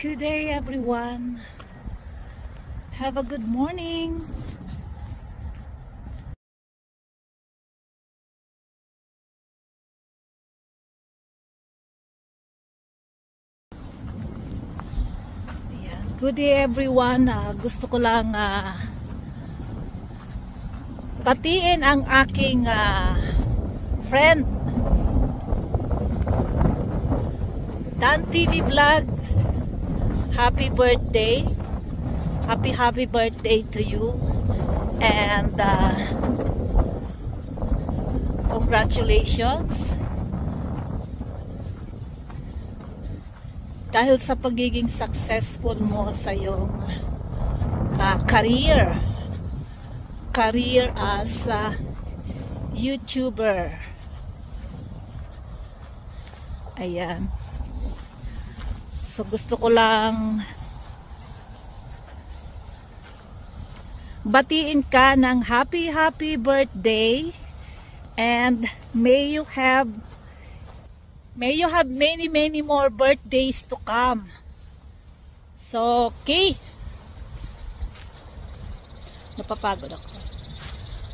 Good day, everyone. Have a good morning. Ayan. Good day, everyone. Gusto ko lang batiin ang aking friend Dan TV Vlog. Happy birthday. Happy birthday to you. And congratulations. Dahil sa pagiging successful mo sa iyong career as a YouTuber. Ayan. So gusto ko lang batiin ka ng happy birthday, and may you have many more birthdays to come. So okay. Napapagod ako.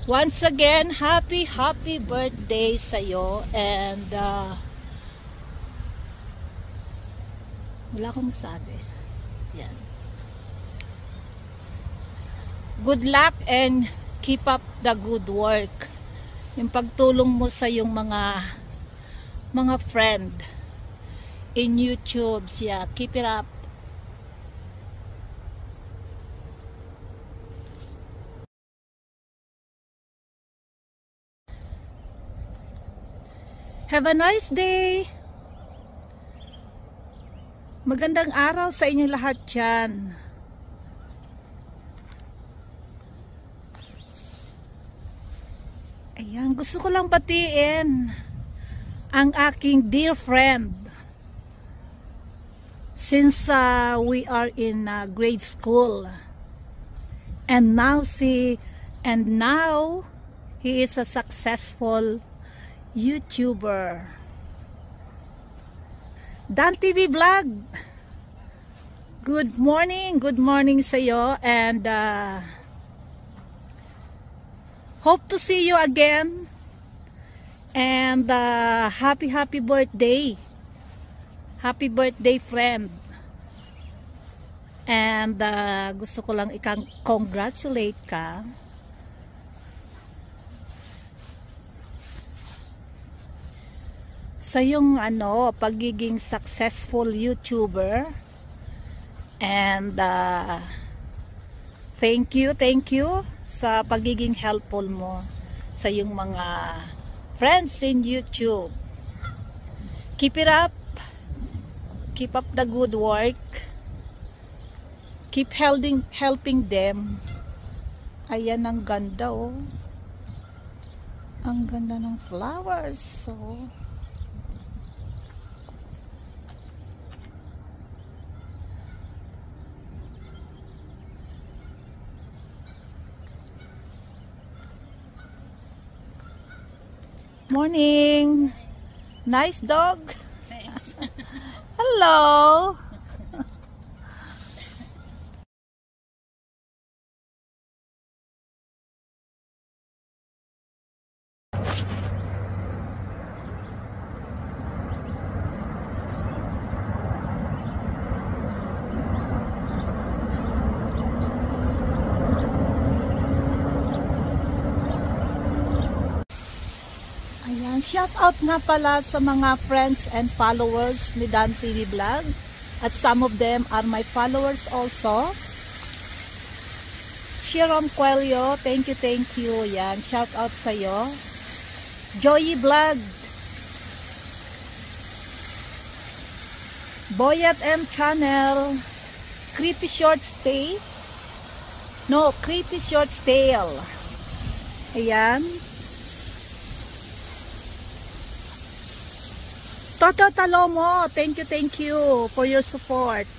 Once again, happy birthday sa iyo, and wala akong masabi. Yan. Good luck and keep up the good work. Yung pagtulong mo sa yung mga friend in YouTube. Yeah, keep it up. Have a nice day. Magandang araw sa inyong lahat dyan. Ayan, gusto ko lang batiin ang aking dear friend. Since we are in grade school, and now he is a successful YouTuber. Dan TV Vlog, good morning sa iyo, and hope to see you again, and happy birthday friend, and gusto ko lang congratulate ka sa yung pagiging successful YouTuber, and thank you sa pagiging helpful mo sa yung mga friends in YouTube. Keep it up, keep up the good work, keep helping them. Ayan, ang ganda, oh, ang ganda ng flowers. So morning. Nice dog. Thanks. Hello. Shout out nga pala sa mga friends and followers ni Dan TV Vlog, at some of them are my followers also. Sharon Coelho, thank you. Yan, shout out sa iyo. Joey Vlog, Boyat M Channel, Creepy Short Stay, Creepy Short Tale. Ayan. Toto Talomo, thank you for your support.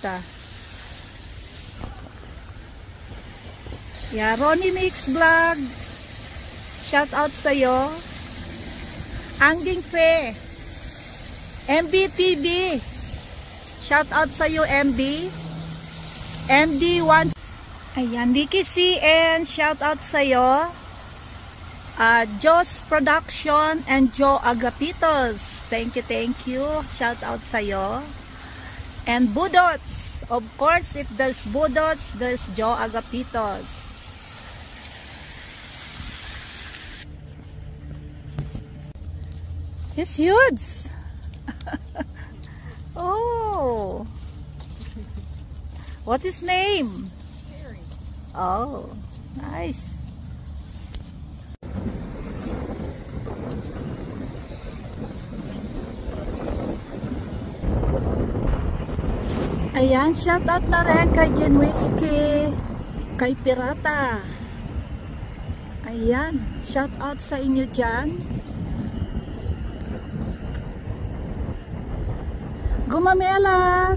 Yeah, Ronnie Mix Vlog, shout out sa iyo. Angging Fe, MBTV, shout out sa iyo, MB. MD1. Ayan, Nikki C. And shout out sa'yo. Joss Production and Joe Agapitos. Thank you. Shout out sa'yo. And Budots. Of course, if there's Budots, there's Joe Agapitos. He's huge. Oh. What's his name? Harry. Oh, nice. Ayan, shout out na rin kay Gin Whiskey, kay Pirata. Ayan, shout out sa inyo dyan. Gumamela!